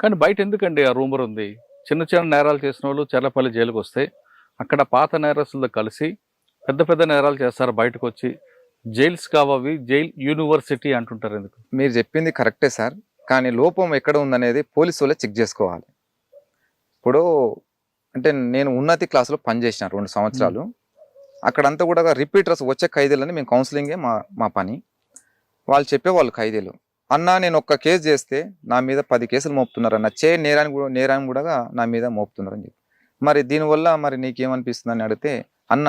కానీ బయట ఎందుకండి ఆ రూమర్ ఉంది? చిన్న చిన్న నేరాలు చేసిన వాళ్ళు చర్లపల్లి జైలుకొస్తే, అక్కడ పాత నేరస్తులతో కలిసి పెద్ద పెద్ద నేరాలు చేస్తారు బయటకొచ్చి. జైల్స్ కావవి, జైల్ యూనివర్సిటీ అంటుంటారు ఎందుకు? మీరు చెప్పింది కరెక్టే సార్. కానీ లోపం ఎక్కడ ఉందనేది పోలీసు వాళ్ళే చెక్ చేసుకోవాలి. ఇప్పుడు అంటే నేను ఉన్నతి క్లాసులో పనిచేసిన 2 సంవత్సరాలు. అక్కడంతా కూడా రిపీటర్స్ వచ్చే ఖైదీలని మేము కౌన్సిలింగే మా పని. వాళ్ళు చెప్పేవాళ్ళు ఖైదీలు, అన్నా నేను ఒక్క కేసు చేస్తే నా మీద 10 కేసులు మోపుతున్నారన్న, నేరాన్ని కూడా నా మీద మోపుతున్నారని చెప్పి. మరి దీనివల్ల మరి నీకేమనిపిస్తుంది అని అడిగితే, అన్న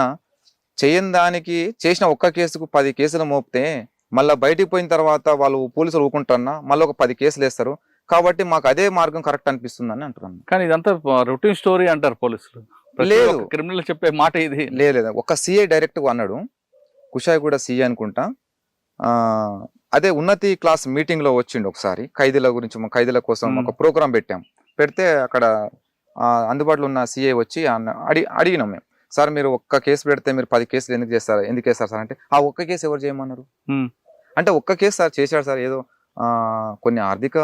చేయని దానికి చేసిన ఒక్క కేసుకు 10 కేసులు మోపితే మళ్ళీ బయటికి పోయిన తర్వాత వాళ్ళు పోలీసులు ఊకుంటారన్నా, మళ్ళీ ఒక 10 కేసులు వేస్తారు, కాబట్టి మాకు అదే మార్గం కరెక్ట్ అనిపిస్తుంది అని అంటున్నాను. కానీ ఇదంతా రొటీన్ స్టోరీ అంటారు పోలీసులు. లేదు, క్రిమినల్ చెప్పే మాట ఇది లేదు. ఒక సిఐ డైరెక్ట్గా అన్నాడు, కుషాయిగూడ సిఐ అనుకుంటా. అదే ఉన్నతి క్లాస్ మీటింగ్లో వచ్చిండు ఒకసారి. ఖైదీల గురించి, ఖైదీల కోసం ఒక ప్రోగ్రాం పెడితే అక్కడ అందుబాటులో ఉన్న సిఐ వచ్చి అడిగినాం మేము, సార్ మీరు ఒక్క కేసు పెడితే మీరు 10 కేసులు ఎందుకు వేస్తారు సార్ అంటే, ఆ ఒక్క కేసు ఎవరు చేయమన్నారు అంటే, ఒక్క కేసు సార్ చేశాడు సార్, ఏదో కొన్ని ఆర్థిక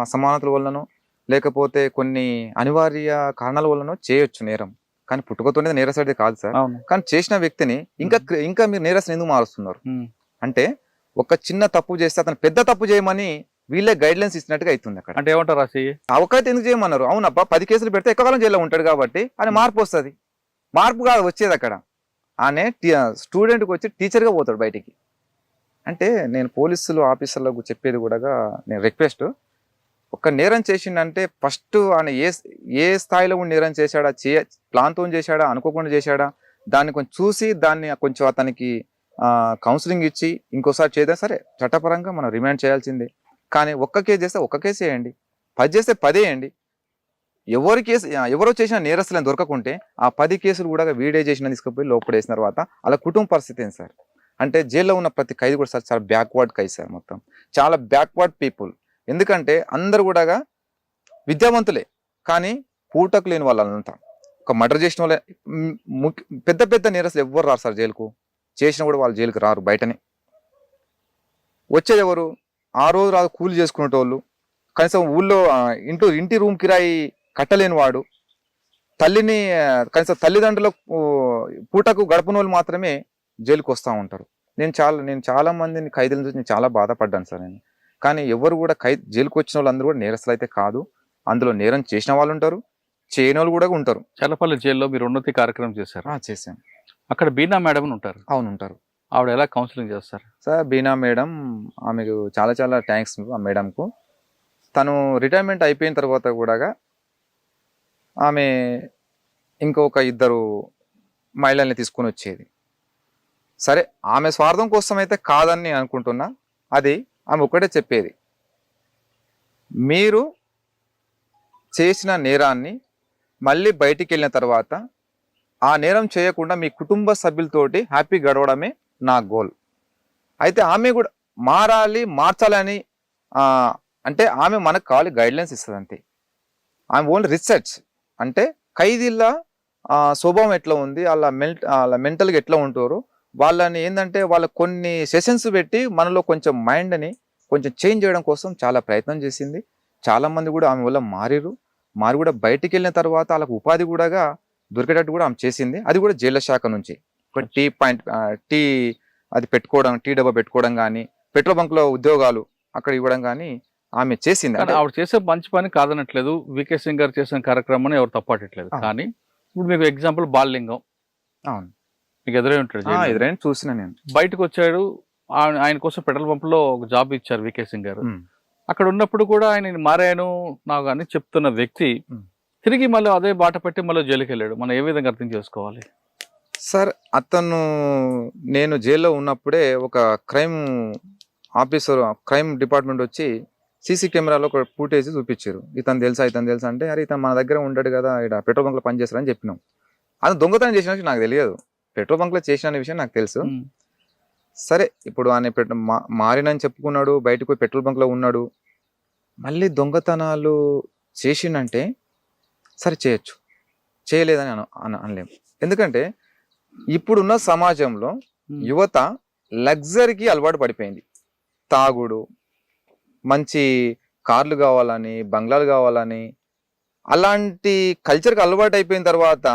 అసమానతల వల్లనో లేకపోతే కొన్ని అనివార్య కారణాల వల్లనో చేయొచ్చు నేరం, కానీ పుట్టుకతోనే నేరస్తుడిది కాదు సార్. కానీ చేసిన వ్యక్తిని ఇంకా మీరు నేరస్తుని ఎందుకు మారుస్తున్నారు అంటే, ఒక చిన్న తప్పు చేస్తే అతను పెద్ద తప్పు చేయమని వీళ్ళే గైడ్ లైన్స్ ఇచ్చినట్టుగా అవుతుంది అక్కడ. అంటే ఏమంటారు ఆ ఒక్కైతే ఎందుకు చేయమన్నారు, అవునబ్బా 10 కేసులు పెడితే ఎక్కువ కాలం జైల్లో ఉంటాడు కాబట్టి అని మార్పు వస్తుంది. మార్పు కాదు వచ్చేది అక్కడ, ఆనే స్టూడెంట్కి వచ్చి టీచర్గా పోతాడు బయటికి. అంటే నేను పోలీసులు ఆఫీసర్లకు చెప్పేది కూడా, నేను రిక్వెస్ట్, ఒక నేరం చేసిండంటే ఫస్ట్ ఆయన ఏ స్థాయిలో నేరం చేశాడా, ప్లాన్తో చేశాడా, అనుకోకుండా చేశాడా, దాన్ని కొంచెం చూసి దాన్ని కొంచెం అతనికి కౌన్సిలింగ్ ఇచ్చి ఇంకోసారి చేద్దాం. సరే చట్టపరంగా మనం రిమాండ్ చేయాల్సిందే, కానీ ఒక్క కేసు చేస్తే ఒక్క కేసు వేయండి, 10 చేస్తే 10 వేయండి. ఎవరో చేసిన నేరస్తులను దొరకకుంటే ఆ 10 కేసులు కూడా వీడే చేసిన తీసుకుపోయి లోపడేసిన తర్వాత అలా కుటుంబ పరిస్థితి ఏంటి సార్ అంటే, జైల్లో ఉన్న ప్రతి ఖైదీ కూడా సార్ చాలా బ్యాక్వర్డ్ ఖైదీ సార్, మొత్తం చాలా బ్యాక్వర్డ్ పీపుల్. ఎందుకంటే అందరు కూడా విద్యావంతులే, కానీ పూటకు లేని వాళ్ళంతా. ఒక మర్డర్ చేసిన వాళ్ళే, పెద్ద పెద్ద నేరస్తులు ఎవ్వరు రారు సార్ జైలుకు, చేసినా కూడా వాళ్ళు జైలుకి రారు, బయటనే వచ్చేది ఎవరు, ఆ రోజు రాదు కూలి చేసుకునేటోళ్ళు, కనీసం ఊళ్ళో ఇంటి రూమ్ కిరాయి కట్టలేని వాడు, కనీసం తల్లిదండ్రుల పూటకు గడపని వాళ్ళు మాత్రమే జైలుకి వస్తూ ఉంటారు. నేను చాలా మందిని ఖైదీల నుంచి నేను చాలా బాధపడ్డాను సార్ నేను. కానీ ఎవరు కూడా జైలుకి వచ్చిన వాళ్ళందరూ కూడా నేరస్తులు అయితే కాదు, అందులో నేరం చేసిన వాళ్ళు ఉంటారు, చేయని వాళ్ళు కూడా ఉంటారు. చర్లపల్లి జైల్లో మీరు ఉన్నతి కార్యక్రమం చేశారు? చేశాను. అక్కడ బీనా మేడం ఉంటారు? అవును ఉంటారు. ఆవిడ ఎలా కౌన్సిలింగ్ చేస్తారు సార్? బీనా మేడం, ఆమెకు చాలా చాలా థ్యాంక్స్ ఆ మేడంకు. తను రిటైర్మెంట్ అయిపోయిన తర్వాత కూడా ఆమె ఇంకొక 2 మహిళల్ని తీసుకొని వచ్చేది. సరే ఆమె స్వార్థం కోసం అయితే కాదని అనుకుంటున్నా, అది ఆమె ఒకటే చెప్పేది, మీరు చేసిన నేరాన్ని మళ్ళీ బయటికి వెళ్ళిన తర్వాత ఆ నేరం చేయకుండా మీ కుటుంబ సభ్యులతోటి హ్యాపీ గడవడమే నా గోల్. అయితే ఆమె కూడా మార్చాలని అంటే ఆమె మనకు కావాలి గైడ్లైన్స్ ఇస్తుంది అంతే. ఆమె ఓన్లీ రిసర్చ్ అంటే ఖైదీల స్వభావం ఎట్లా ఉంది, వాళ్ళ మెంటల్గా ఎట్లా ఉంటారు, వాళ్ళని ఏంటంటే వాళ్ళకి కొన్ని సెషన్స్ పెట్టి మనలో కొంచెం మైండ్ని కొంచెం చేంజ్ చేయడం కోసం చాలా ప్రయత్నం చేసింది. చాలామంది కూడా ఆమె వల్ల మారి కూడా బయటికి వెళ్ళిన తర్వాత వాళ్ళకు ఉపాధి కూడా దొరికేటట్టు కూడా ఆమె చేసింది. అది కూడా జైళ్ళ శాఖ నుంచి ఒక టీ అది పెట్టుకోవడం, టీ డబ్బా పెట్టుకోవడం కానీ, పెట్రోల్ బంక్లో ఉద్యోగాలు అక్కడ ఇవ్వడం కానీ ఆమె చేసింది. ఆవిడ చేసే మంచి పని కాదనట్లేదు, వికే సింగ్ గారు చేసిన కార్యక్రమాన్ని ఎవరు తప్పట్లేదు. కానీ ఇప్పుడు మీకు ఎగ్జాంపుల్ బాలలింగం, అవును మీకు ఎదురై ఉంటాడు, ఎదురైనా చూసిన నేను. బయటకు వచ్చాడు, ఆయన కోసం పెట్రోల్ పంప్ లో ఒక జాబ్ ఇచ్చారు వికే సింగ్ గారు. అక్కడ ఉన్నప్పుడు కూడా ఆయన మారాను నాకు అని చెప్తున్న వ్యక్తి తిరిగి మళ్ళీ అదే బాట పెట్టి మళ్ళీ జైలుకి వెళ్ళాడు. మనం ఏ విధంగా అర్థం చేసుకోవాలి సార్? అతను నేను జైల్లో ఉన్నప్పుడే ఒక క్రైమ్ డిపార్ట్మెంట్ వచ్చి సీసీ కెమెరాలో ఒక ఫుటేజ్ చూపించారు. ఇతను తెలుసా అంటే, అరే ఇతను మన దగ్గర ఉంటాడు కదా, ఇక్కడ పెట్రోల్ బంక్లో పనిచేస్తారని చెప్పినాం. అది దొంగతనం చేసిన విషయం నాకు తెలియదు, పెట్రోల్ బంక్లో చేసిన విషయం నాకు తెలుసు. సరే ఇప్పుడు ఆయన మారినని చెప్పుకున్నాడు, బయటకు పోయి పెట్రోల్ బంక్లో ఉన్నాడు, మళ్ళీ దొంగతనాలు చేసిండంటే సరే చేయొచ్చు, చేయలేదని అనలేము. ఎందుకంటే ఇప్పుడున్న సమాజంలో యువత లగ్జరీకి అలవాటు పడిపోయింది. తాగుడు, మంచి కార్లు కావాలని, బంగ్లాలు కావాలని, అలాంటి కల్చర్కి అలవాటు అయిపోయిన తర్వాత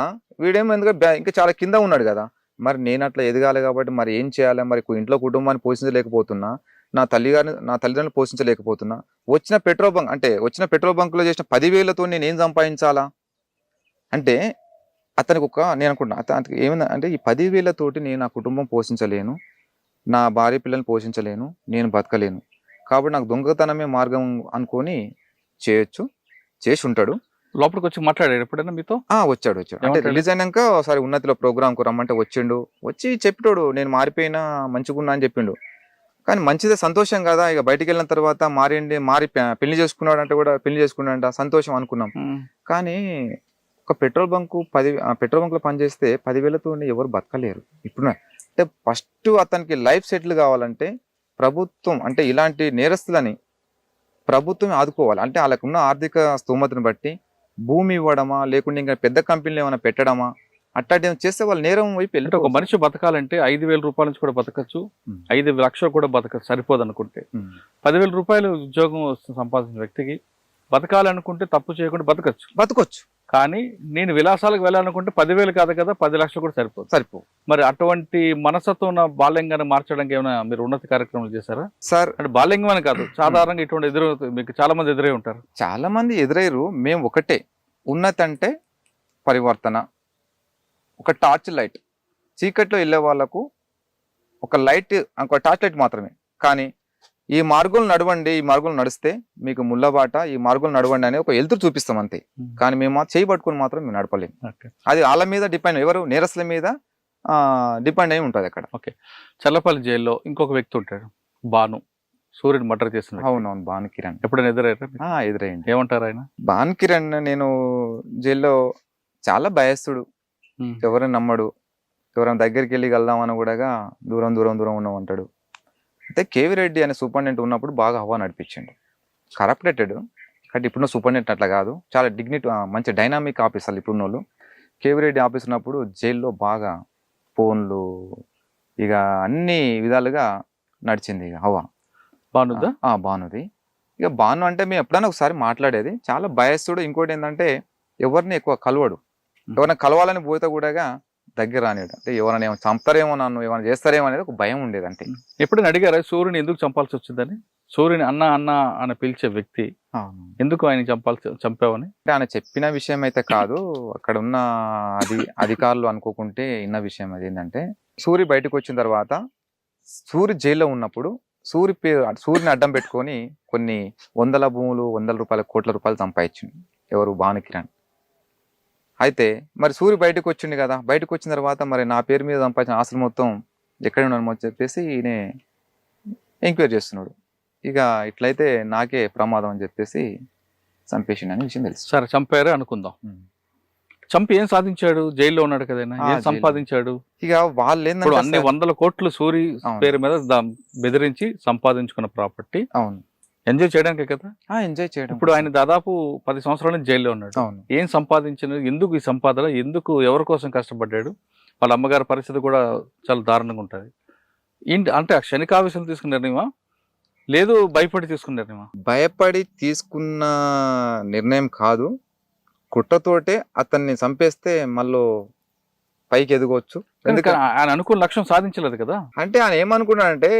వీడేమో ఎందుకంటే ఇంకా చాలా కింద ఉన్నాడు కదా. మరి నేను అట్లా ఎదగాలి కాబట్టి మరి ఏం చేయాలి, మరి ఇంట్లో కుటుంబాన్ని పోషించలేకపోతున్నా, నా తల్లిదండ్రులు పోషించలేకపోతున్నా, వచ్చిన పెట్రోల్ బంకులో చేసిన 10,000తో నేను ఏం సంపాదించాలా అంటే అతనికి నేను అనుకుంటున్నా అతనికి ఏమైంది అంటే ఈ 10,000తోటి నేను నా కుటుంబం పోషించలేను, నా భార్య పిల్లల్ని పోషించలేను, నేను బతకలేను, కాబట్టి నాకు దొంగతనమే మార్గం అనుకొని చేసి ఉంటాడు. లోపలికి వచ్చి మాట్లాడాడు ఎప్పుడైనా మీతో? వచ్చాడు. అంటే రిలీజ్ అయినాక ఒకసారి ఉన్నతిలో ప్రోగ్రామ్కు రమ్మంటే వచ్చి చెప్పాడు, నేను మారిపోయినా మంచిగున్నా అని చెప్పిండు. కానీ మంచిదే, సంతోషం కదా. ఇక బయటికి వెళ్ళిన తర్వాత మారి పెళ్లి చేసుకున్నాడంట, సంతోషం అనుకున్నాం. కానీ ఒక పెట్రోల్ బంక్లో పనిచేస్తే 10,000తో ఎవరు బతకలేరు ఇప్పుడు. అంటే ఫస్ట్ అతనికి లైఫ్ సెటిల్ కావాలంటే ప్రభుత్వం, అంటే ఇలాంటి నేరస్తులని ప్రభుత్వం ఆదుకోవాలి. అంటే వాళ్ళకున్న ఆర్థిక స్తోమతను బట్టి భూమి ఇవ్వడమా, లేకుంటే ఇంకా పెద్ద కంపెనీలు ఏమైనా పెట్టడమా, అట్లా చేస్తే వాళ్ళు నేరం వైపు వెళ్ళి. ఒక మనిషి బతకాలంటే 5,000 రూపాయల నుంచి కూడా బతకచ్చు, 5 లక్షలు కూడా బతకచ్చు, సరిపోదు అనుకుంటే. 10,000 రూపాయలు ఉద్యోగం సంపాదించిన వ్యక్తికి బతకాలనుకుంటే తప్పు చేయకుండా బతకొచ్చు. కానీ నేను విలాసాలకు వెళ్ళాలనుకుంటే 10,000 కాదు కదా, 10 లక్షలు కూడా సరిపో. మరి అటువంటి మనస్తత్వం ఉన్న బాల్యంగాన్ని మార్చడానికి ఏమైనా మీరు ఉన్నతి కార్యక్రమాలు చేశారా సార్? అంటే బాల్యంగం అని కాదు, సాధారణంగా ఇటువంటి మీకు చాలా మంది ఎదురై ఉంటారు. చాలా మంది ఎదురయ్యారు. మేము ఒకటే, ఉన్నతి అంటే పరివర్తన. ఒక టార్చ్ లైట్, చీకట్లో వెళ్ళే వాళ్ళకు ఒక టార్చ్ లైట్ మాత్రమే. కానీ ఈ మార్గంలో నడవండి, ఈ మార్గంలో నడిస్తే మీకు ముళ్ళబాట, ఈ మార్గంలో నడవండి అని ఒక ఎలుతురు చూపిస్తాం అంతే. కానీ మేము చేయి పట్టుకుని మాత్రం మేము నడపలేము. అది వాళ్ళ మీద డిపెండ్, ఎవరు నేరస్తుల మీద డిపెండ్ అయి ఉంటుంది అక్కడ. ఓకే. చల్లపల్లి జైల్లో ఇంకొక వ్యక్తి ఉంటాడు, భాను, సూర్యుని మర్డర్ చేసిన. అవునవును, భాను కిరణ్. ఎప్పుడైనా ఎదురయ్యారా? ఎదురయ్యండి. ఏమంటారు ఆయన? భాను కిరణ్ నేను జైల్లో చాలా భయస్తుడు, ఎవరైనా నమ్మడు, ఎవరైనా దగ్గరికి వెళ్ళి వెళ్దామని కూడా దూరం ఉన్నామంటాడు. అయితే కేవీ రెడ్డి అనే సూపరింటెండెంట్ ఉన్నప్పుడు బాగా హవా నడిపించండి. కరప్టెడ్, కాబట్టి ఇప్పుడున్న సూపరింటెండెంట్ అట్లా కాదు, చాలా డిగ్నిటీ, మంచి డైనామిక్ ఆఫీసర్లు ఇప్పుడున్న వాళ్ళు. కేవీ రెడ్డి ఆఫీస్ ఉన్నప్పుడు జైల్లో బాగా ఫోన్లు, ఇక అన్ని విధాలుగా నడిచింది ఇక హవా. భానుది. ఇక భాను అంటే మేము ఎప్పుడైనా ఒకసారి మాట్లాడేది, చాలా భయస్తుడు. ఇంకోటి ఏంటంటే ఎవరిని ఎక్కువ కలవడు, ఎవరైనా కలవాలని పోతే కూడా దగ్గర రానిడు. అంటే ఎవరైనా ఏమైనా చంపుతారేమో, నన్ను ఏమైనా చేస్తారేమో అనేది ఒక భయం ఉండేది. అంటే ఎప్పుడైనా అడిగారా సూర్యుని ఎందుకు చంపాల్సి వచ్చిందని? సూర్యుని అన్న అని పిలిచే వ్యక్తి ఎందుకు ఆయన చంపావని? అంటే ఆయన చెప్పిన విషయం అయితే కాదు, అక్కడ ఉన్న అధికారులు అనుకోకుంటే ఇన్న విషయం. అది ఏంటంటే సూర్య బయటకు వచ్చిన తర్వాత, సూర్య జైల్లో ఉన్నప్పుడు సూర్యుని అడ్డం పెట్టుకొని కొన్ని వందల భూములు, కోట్ల రూపాయలు సంపాదించింది ఎవరు? భాను కిరణ్. అయితే మరి సూర్య బయటకు వచ్చింది కదా, బయటకు వచ్చిన తర్వాత మరి నా పేరు మీద సంపాదించిన ఆస్తులు మొత్తం ఎక్కడ ఉన్నాను చెప్పేసి ఈయన ఎంక్వైరీ చేస్తున్నాడు. ఇక ఇట్లయితే నాకే ప్రమాదం అని చెప్పేసి చంపేసిండు అనే విషయం తెలుసు. సరే, చంపారే అనుకుందాం. చంపి ఏం సాధించాడు? జైల్లో ఉన్నాడు కదా, ఏం సంపాదించాడు? ఇక వాళ్ళు ఏంటంటే అన్ని 100 కోట్లు సూర్య పేరు మీద బెదిరించి సంపాదించుకున్న ప్రాపర్టీ. అవును, ఎంజాయ్ చేయడానికే కదా. ఎంజాయ్ చేయడం. ఇప్పుడు ఆయన దాదాపు 10 సంవత్సరాల నుంచి జైల్లో ఉన్నాడు. ఏం సంపాదించిన, ఎందుకు ఈ సంపాదన, ఎందుకు, ఎవరి కోసం కష్టపడ్డాడు? వాళ్ళ అమ్మగారి పరిస్థితి కూడా చాలా దారుణంగా ఉంటుంది. ఏంటి అంటే ఆ క్షణికావేశం తీసుకున్న నిర్ణయమా, లేదు భయపడి తీసుకున్న నిర్ణయమా? భయపడి తీసుకున్న నిర్ణయం కాదు, కుట్రతోటే అతన్ని చంపేస్తే మళ్ళీ పైకి ఎదగవచ్చు. ఎందుకంటే ఆయన అనుకున్న లక్ష్యం సాధించలేదు కదా. అంటే ఆయన ఏమనుకున్నాడంటే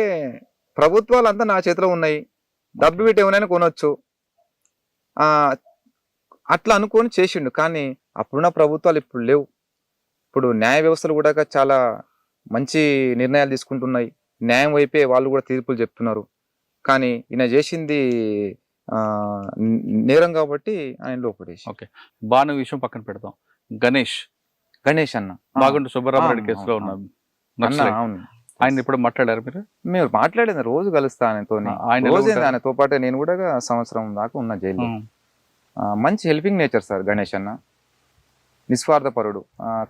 ప్రభుత్వాలు అంతా నా చేతిలో ఉన్నాయి, డబ్బు పెట్టి ఏమైనా కొనొచ్చు, అట్లా అనుకొని చేసిండు. కానీ అప్పుడున్న ప్రభుత్వాలు ఇప్పుడు లేవు. ఇప్పుడు న్యాయ వ్యవస్థలు కూడా చాలా మంచి నిర్ణయాలు తీసుకుంటున్నాయి, న్యాయం వైపే వాళ్ళు కూడా తీర్పులు చెప్తున్నారు. కానీ ఈయన చేసింది నేరం కాబట్టి ఆయన లోపడేసి. ఓకే, భాను విషయం పక్కన పెడతాం. గణేష్ అన్న బాగుండు సుబ్బరామరెడ్డి కేసులో ఉన్నాం. అవును, ఆయన ఇప్పుడు మాట్లాడారు మీరు మాట్లాడేది, రోజు కలుస్తా ఆయనతో పాటు. నేను కూడా సంవత్సరం దాకా ఉన్న జైల్లో. మంచి హెల్పింగ్ నేచర్ సార్ గణేష్ అన్న, నిస్వార్థపరుడు,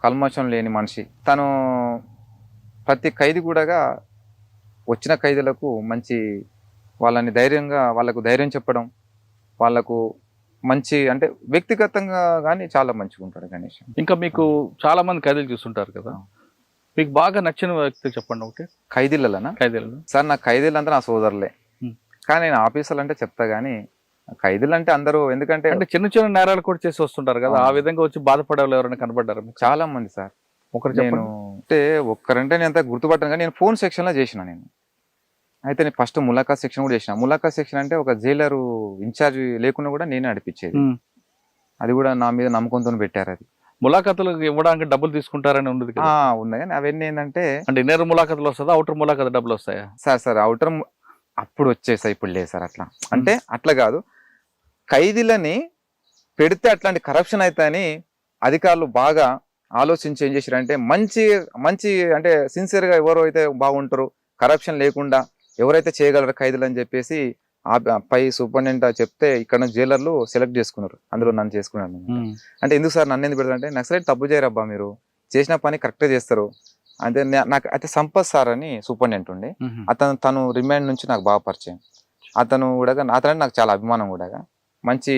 కల్మషం లేని మనిషి. తను ప్రతి ఖైదీ కూడా వచ్చిన ఖైదీలకు మంచి వాళ్ళకు ధైర్యం చెప్పడం, వాళ్ళకు మంచి అంటే వ్యక్తిగతంగా కానీ చాలా మంచిగా ఉంటాడు గణేష్. ఇంకా మీకు చాలా మంది ఖైదీలు చూస్తుంటారు కదా, మీకు బాగా నచ్చిన వ్యక్తి చెప్పండి ఒకటి. ఖైదీలలో సార్, నా ఖైదీలంతా నా సోదరులే. కానీ నేను ఆఫీసర్లు అంటే చెప్తా కానీ ఖైదీలు అంటే అందరూ ఎందుకంటే అంటే చిన్న చిన్న నేరాలు కూడా చేసి వస్తుంటారు కదా, ఆ విధంగా వచ్చి బాధపడే వాళ్ళు ఎవరైనా కనపడ్డారు మీకు? చాలా మంది సార్. ఒకరు నేను చెప్పండి. అంటే ఒక్కరంటే నేను అంత గుర్తుపట్టాను కానీ నేను ఫోన్ సెక్షన్ లో చేసిన నేను. అయితే నేను ఫస్ట్ ములాఖాత్ సెక్షన్ కూడా చేసిన. ములాఖాత్ సెక్షన్ అంటే ఒక జైలరు ఇన్ఛార్జ్ లేకుండా కూడా నేనే నడిపించేది. ఉమ్. అది కూడా నా మీద నమ్మకంతో పెట్టారు అది. ములాఖాతులు ఇవ్వడానికి డబ్బులు తీసుకుంటారని ఉండదు కదా? ఉన్నాయి కానీ అవన్నీ ఏంటంటే అంటే ఇన్నర్ ములాఖాతులు వస్తుందా, అవుటర్ ములాఖాతు డబ్బులు వస్తాయా? సార్ అవుటర్ అప్పుడు వచ్చేసాయి, ఇప్పుడు లేదు సార్ అట్లా. అంటే అట్లా కాదు, ఖైదీలని పెడితే అట్లాంటి కరప్షన్ అవుతాయని అధికారులు బాగా ఆలోచించి ఏం చేశారంటే మంచి మంచి అంటే సిన్సియర్ గా ఎవరు అయితే బాగుంటారు, కరప్షన్ లేకుండా ఎవరైతే చేయగలరు ఖైదీలు అని చెప్పేసి పై సూపరింటెండెంట్ చెప్తే ఇక్కడ జైలర్లు సెలెక్ట్ చేసుకున్నారు, అందులో నన్ను చేసుకున్నాను. అంటే ఎందుకు సార్ నన్ను ఎందుకు పెడతారంటే నక్సలైట్ తప్పు చేయరబ్బా, మీరు చేసిన పని కరెక్ట్గా చేస్తారు. అంటే నాకు అయితే సంపత్ సార్ అని సూపరింటెండెంట్ ఉండే, తను రిమాండ్ నుంచి నాకు బాగా పరిచయం. అతను కూడా అతనంటే నాకు చాలా అభిమానం కూడా. మంచి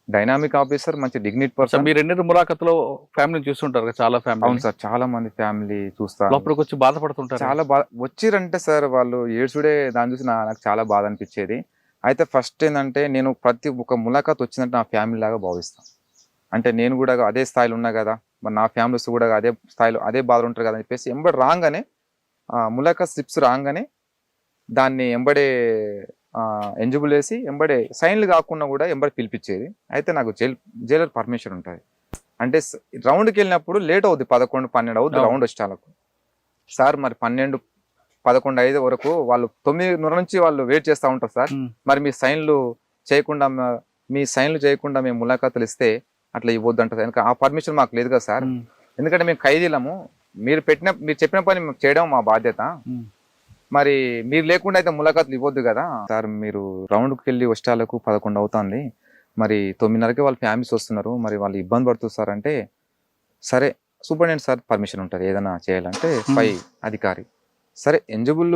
డైనామిక్ ఆఫీసర్, మంచి డిగ్నిటీ పర్సన్. మీరు ఎన్ని ములాఖాతులో ఫ్యామిలీ చూస్తుంటారు కదా, చాలా ఫ్యామిలీ. అవును సార్, చాలా మంది ఫ్యామిలీ చూస్తారు, లోపలికి వచ్చి బాధపడుతుంటారు. చాలా బాధ వచ్చిరంటే సార్ వాళ్ళు ఏడ్చుడే, దాన్ని చూసి నాకు చాలా బాధ అనిపించేది. అయితే ఫస్ట్ ఏంటంటే నేను ప్రతి ఒక్క ములాఖాత్ వచ్చిందంటే నా ఫ్యామిలీ లాగా భావిస్తాను. అంటే నేను కూడా అదే స్థాయిలో ఉన్నా కదా, మరి నా ఫ్యామిలీస్ కూడా అదే స్థాయిలో అదే బాధలు ఉంటారు కదా అని చెప్పేసి ఎంబడి రాగానే ములాఖాత్ స్లిప్స్ రాగానే దాన్ని ఎంబడే ఎంజిబుల్ వేసి ఎంబడే సైన్లు కాకుండా కూడా ఎంబడి పిలిపించేది. అయితే నాకు జైలర్ పర్మిషన్ ఉంటుంది. అంటే రౌండ్కి వెళ్ళినప్పుడు లేట్ అవుద్ది, 11-12 అవుద్ది రౌండ్ వచ్చేటాలకు. సార్ మరి 12-11 వరకు వాళ్ళు 9 నుంచి వాళ్ళు వెయిట్ చేస్తూ ఉంటారు సార్. మరి మీ సైన్లు చేయకుండా మేము ములాఖాతులు ఇస్తే అట్లా ఇవ్వద్దు అంటారు. ఎందుకంటే ఆ పర్మిషన్ మాకు లేదు కదా సార్, ఎందుకంటే మేము ఖైదీలము, మీరు చెప్పిన పని చేయడం మా బాధ్యత. మరి మీరు లేకుండా అయితే ములాఖాతులు ఇవ్వద్దు కదా సార్. మీరు రౌండ్కి వెళ్ళి వచ్చేటాలకు 11 అవుతుంది, మరి 9:30కి వాళ్ళ ఫ్యామిలీస్ వస్తున్నారు, మరి వాళ్ళు ఇబ్బంది పడుతుంది సార్ అంటే, సరే సూపరింటెండెంట్ సార్ పర్మిషన్ ఉంటుంది ఏదైనా చేయాలంటే. పై అధికారి సరే ఎలిజిబుల్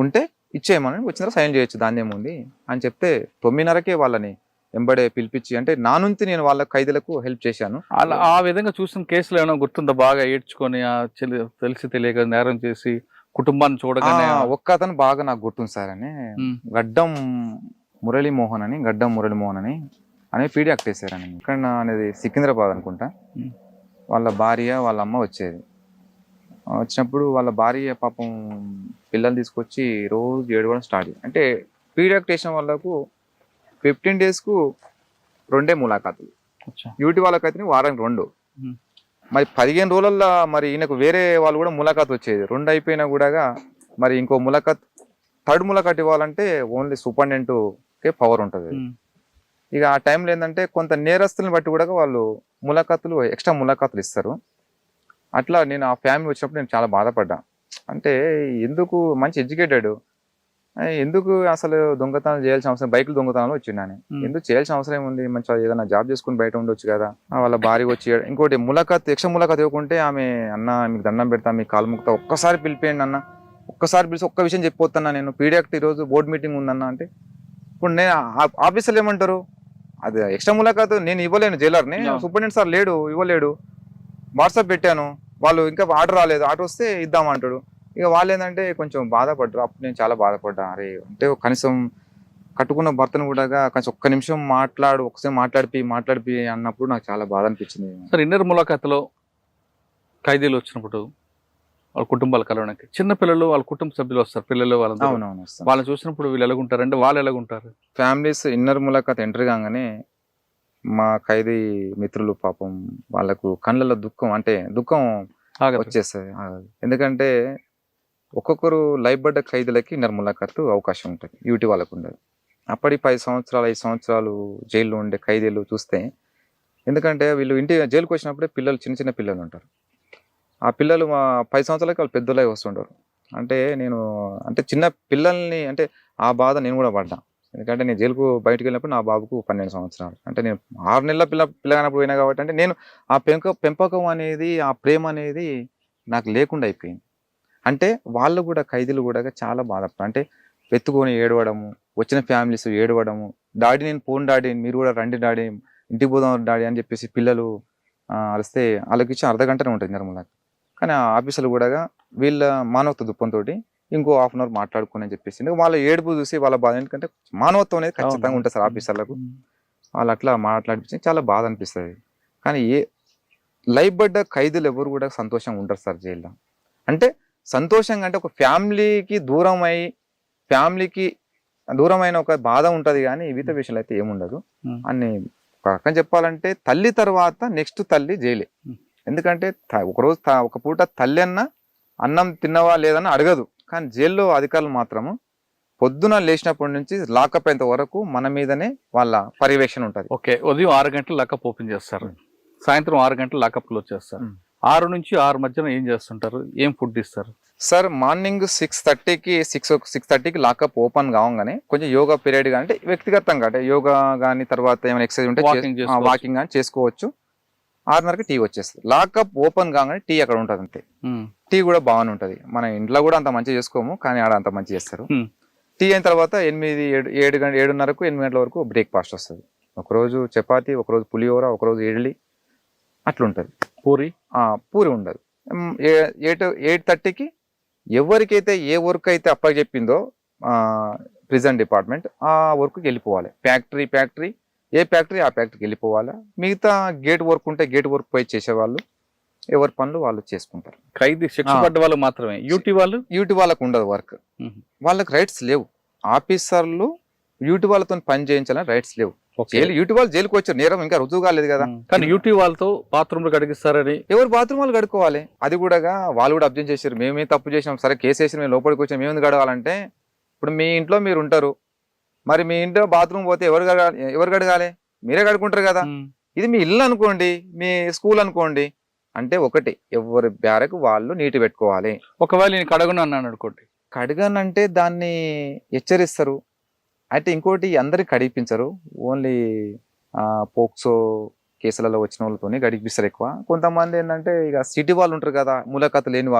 ఉంటే ఇచ్చేయమని వచ్చిన సైన్ చేయొచ్చు, దాన్ని ఏముంది అని చెప్తే 9:30కే వాళ్ళని ఎంబడే పిలిపించి, అంటే నా నుంచి నేను వాళ్ళ ఖైదీలకు హెల్ప్ చేశాను. అలా ఆ విధంగా చూసిన కేసులు ఏమైనా గుర్తుందా? బాగా ఏడ్చుకొని తెలిసి తెలియక నేరం చేసి కుటుంబాన్ని చూడగానే ఒక్క అతను బాగా నాకు గుర్తుంది సార్ అని, గడ్డం మురళీమోహన్ అని పీడీ యాక్ట్ వేసారని. ఇక్కడ అనేది సికింద్రాబాద్ అనుకుంటా. వాళ్ళ భార్య వాళ్ళ అమ్మ వచ్చినప్పుడు వాళ్ళ భార్య పాపం పిల్లలు తీసుకొచ్చి రోజు ఏడవడం స్టార్ట్ చేసి, అంటే పీడీ యాక్ట్ వేసిన వాళ్ళకు 15 daysకు 2 ములాఖాతులు, యూటీ వాళ్ళకైతే వారానికి 2. మరి 15 రోజుల్లో మరి ఈయనకు వేరే వాళ్ళు కూడా ములాఖాత్ వచ్చేది. 2 అయిపోయినా కూడా మరి ఇంకో ములాఖాత్, థర్డ్ ములాఖాత్ ఇవ్వాలంటే ఓన్లీ సూపరింటెండెంట్కే పవర్ ఉంటుంది. ఇక ఆ టైంలో ఏంటంటే కొంత నేరస్తులను బట్టి కూడా వాళ్ళు ఎక్స్ట్రా ములాఖాతులు ఇస్తారు. అట్లా నేను ఆ ఫ్యామిలీ వచ్చినప్పుడు నేను చాలా బాధపడ్డా. అంటే ఎందుకు మంచి ఎడ్యుకేటెడ్, ఎందుకు అసలు దొంగతనాలు చేయాల్సిన అవసరం, బైకులు దొంగతనాలు వచ్చిందని ఎందుకు చేయాల్సిన అవసరం ఏముంది, మంచిగా ఏదైనా జాబ్ చేసుకుని బయట ఉండొచ్చు కదా. వాళ్ళ భార్య వచ్చి ఇంకోటి ఎక్స్ట్రా ములాఖాత్ ఇవ్వకుంటే ఆమె, అన్న మీకు దండం పెడతా, మీ కాలు ముక్తా, ఒక్కసారి పిలిపేయండి అన్న, ఒక్కసారి పిలిచి ఒక్క విషయం చెప్పొద్దన్నా, నేను పీడీ యాక్ట్ ఈరోజు బోర్డు మీటింగ్ ఉందన్న అంటే, ఇప్పుడు నేను ఆఫీసర్లు ఏమంటారు, అది ఎక్స్ట్రా ములాఖాత్ నేను ఇవ్వలేను, జైలర్ని సూపరింటెండెంట్ సార్ లేడు, ఇవ్వలేడు, వాట్సాప్ పెట్టాను, వాళ్ళు ఇంకా ఆర్డర్ రాలేదు, ఆర్డర్ వస్తే ఇద్దామంటాడు. ఇక వాళ్ళు ఏంటంటే కొంచెం బాధపడ్డారు. అప్పుడు నేను చాలా బాధపడ్డా, అరే అంటే కనీసం కట్టుకున్న భర్తను కూడా కొంచెం ఒక్క నిమిషం ఒకసారి మాట్లాడిపి అన్నప్పుడు నాకు చాలా బాధ అనిపించింది. సార్ ఇన్నర్ ములాఖాతులో ఖైదీలు వచ్చినప్పుడు వాళ్ళ కుటుంబాలు కలవడానికి చిన్న పిల్లలు వాళ్ళ కుటుంబ సభ్యులు వస్తారు, పిల్లలు వాళ్ళని చూసినప్పుడు వీళ్ళు ఎలాగుంటారు అంటే వాళ్ళు ఎలాగుంటారు? ఫ్యామిలీస్ ఇన్నర్ ములాఖాత్ ఎంటర్ కాగానే మా ఖైదీ మిత్రులు పాపం వాళ్ళకు కళ్ళల్లో దుఃఖం వచ్చేస్తుంది. ఎందుకంటే ఒక్కొక్కరు లైఫ్ పడ్డ ఖైదీలకి ఇన్నర్ ములాఖాత్ అవకాశం ఉంటుంది, యూటీ వాళ్ళకు ఉండదు. అప్పటి 5 సంవత్సరాలు 5 సంవత్సరాలు జైల్లో ఉండే ఖైదీలు చూస్తే, ఎందుకంటే వీళ్ళు జైలుకి వచ్చినప్పుడే పిల్లలు చిన్న పిల్లలు ఉంటారు. ఆ పిల్లలు 10 సంవత్సరాలకి వాళ్ళు పెద్దలై వస్తుంటారు. అంటే చిన్న పిల్లల్ని, అంటే ఆ బాధ నేను కూడా పడ్డా. ఎందుకంటే నేను జైలుకు బయటకు వెళ్ళినప్పుడు నా బాబుకు 12 సంవత్సరాలు, అంటే నేను 6 నెలల పిల్లగానప్పుడు పోయినా కాబట్టి, అంటే నేను ఆ పెంపకం అనేది, ఆ ప్రేమ అనేది నాకు లేకుండా అయిపోయింది. అంటే వాళ్ళు కూడా ఖైదీలు కూడా చాలా బాధపడతారు. అంటే ఎత్తుకొని ఏడవడము, వచ్చిన ఫ్యామిలీస్ ఏడవడము, డాడీ నేను పోను డాడీ, మీరు కూడా రండి డాడీ, ఇంటికి పోదాం డాడీ అని చెప్పేసి పిల్లలు అరిస్తే వాళ్ళకి ఇచ్చి అర్ధగంటనే ఉంటుంది నిర్మూలన. కానీ ఆ ఆఫీసర్లు కూడా వీళ్ళ మానవత దుఃఖంతో ఇంకో హాఫ్ అన్ అవర్ మాట్లాడుకుని అని చెప్పేసి వాళ్ళ ఏడుపు చూసి వాళ్ళ బాధ, ఎందుకంటే మానవత్వం అనేది ఖచ్చితంగా ఉంటుంది సార్ ఆఫీసర్లకు. వాళ్ళు అట్లా మాట్లాడిపించి చాలా బాధ అనిపిస్తుంది. కానీ లైఫ్ పడ్డ ఖైదీలు ఎవరు కూడా సంతోషంగా ఉంటారు సార్ జైల్లో. అంటే సంతోషంగా అంటే ఒక ఫ్యామిలీకి దూరమైన ఒక బాధ ఉంటుంది, కానీ ఈత విషయాలు అయితే ఏముండదు అని ఒక రకం చెప్పాలంటే. తల్లి తర్వాత నెక్స్ట్ తల్లి జైలే. ఎందుకంటే ఒకరోజు ఒక పూట తల్లి అన్నం తిన్నవా లేదని అడగదు, కానీ జైల్లో అధికారులు మాత్రము పొద్దున లేచినప్పటి నుంచి లాకప్ అయ్యేంత వరకు మన మీదనే వాళ్ళ పర్యవేక్షణ ఉంటుంది. ఓకే, ఉదయం 6 గంటలు లాకప్ ఓపెన్ చేస్తారు, సాయంత్రం 6 గంటలు లాకప్ క్లోజ్ చేస్తారు. 6 నుంచి 6 మధ్యన ఏం చేస్తుంటారు, ఏం ఫుడ్ ఇస్తారు? సార్ మార్నింగ్ 6:30కి లాకప్ ఓపెన్ కావగానే కొంచెం యోగా పీరియడ్ గా, అంటే వ్యక్తిగతంగా అంటే యోగా కానీ తర్వాత ఏమైనా ఎక్సర్సైజ్ ఉంటే వాకింగ్ కానీ చేసుకోవచ్చు. 6:30కి టీ వచ్చేస్తుంది. లాకప్ ఓపెన్ కాగానే టీ అక్కడ ఉంటుంది అంతే. టీ కూడా బాగానే ఉంటుంది. మన ఇంట్లో కూడా అంత మంచిగా చేసుకోము, కానీ ఆడ అంత మంచిగా చేస్తారు. టీ అయిన తర్వాత 7:30కు 8 గంటల వరకు బ్రేక్ఫాస్ట్ వస్తుంది. ఒకరోజు చపాతి, ఒకరోజు పులిహోర, ఒకరోజు ఇడ్లీ అట్లుంటుంది. పూరి ఉండదు. 8:30కి ఎవరికైతే ఏ వర్క్ అయితే అప్పకి చెప్పిందో ప్రిజన్ డిపార్ట్మెంట్ ఆ వర్క్కి వెళ్ళిపోవాలి. ఏ ఫ్యాక్టరీ ఆ ఫ్యాక్టరీకి వెళ్ళిపోవాలి. మిగతా గేట్ వర్క్ ఉంటే గేట్ వర్క్ పోయి చేసేవాళ్ళు ఎవరి పనులు వాళ్ళు చేసుకుంటారు. ఖైదీ శిక్ష పడ్డ వాళ్ళు మాత్రమే. యూటీ వాళ్ళకు ఉండదు వర్క్, వాళ్ళకి రైట్స్ లేవు. ఆఫీసర్లు యూటీ వాళ్ళతో పని చేయించాలని రైట్స్ లేవు. యూటీ వాళ్ళు జైలుకి వచ్చారు, నేరం ఇంకా రుజువు కాలేదు కదా. కానీ యూటీ వాళ్ళతో బాత్రూమ్లు కడిగిస్తారని ఎవరు బాత్రూమ్ వాళ్ళు కడుక్కోవాలి. అది కూడా వాళ్ళు కూడా అబ్జెక్ట్ చేశారు. మేమే తప్పు చేసినాం, సరే కేసు వేసి మేము లోపలికి వచ్చాం, మేము కడగాలంటే ఇప్పుడు మీ ఇంట్లో మీరు ఉంటారు, మరి మీ ఇంట్లో బాత్రూమ్ పోతే ఎవరు కడగాలి? మీరే కడుకుంటారు కదా. ఇది మీ ఇల్లు అనుకోండి, మీ స్కూల్ అనుకోండి, అంటే ఒకటి ఎవరి బ్యారకు వాళ్ళు నీటి పెట్టుకోవాలి. ఒకవేళ నేను కడగను అన్నాను అనుకోండి, కడగనంటే దాన్ని హెచ్చరిస్తారు. అయితే ఇంకోటి అందరికి కడిపించరు, ఓన్లీ పోక్సో కేసులలో వచ్చిన వాళ్ళతోనే గడిపిస్తారు ఎక్కువ. కొంతమంది ఏంటంటే ఇక సిటీ వాళ్ళు ఉంటారు కదా, ములాఖాతు లేని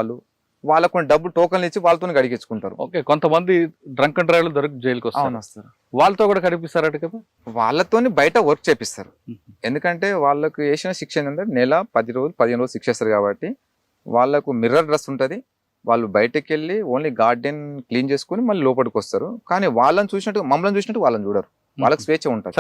వాళ్ళకు కొన్ని డబ్బులు టోకన్లు ఇచ్చి వాళ్ళతో గడిగించుకుంటారు. ఓకే, కొంతమంది డ్రంక్ అండ్ డ్రైవ్లు దొరికి జైలుకి వస్తారు, వాళ్ళతో కూడా కడిపిస్తారట కదా. వాళ్ళతోని బయట వర్క్ చేపిస్తారు. ఎందుకంటే వాళ్ళకు వేసిన శిక్ష ఏంటంటే నెల 10 రోజులు 15 రోజులు శిక్ష ఇస్తారు కాబట్టి వాళ్ళకు మిర్రర్ డ్రెస్ ఉంటుంది. వాళ్ళు బయటకు వెళ్ళి ఓన్లీ గార్డెన్ క్లీన్ చేసుకుని మళ్ళీ లోపలికి వస్తారు. కానీ మమ్మల్ని చూసినట్టు వాళ్ళని చూడరు. వాళ్ళకి స్వేచ్ఛ ఉంటుంది.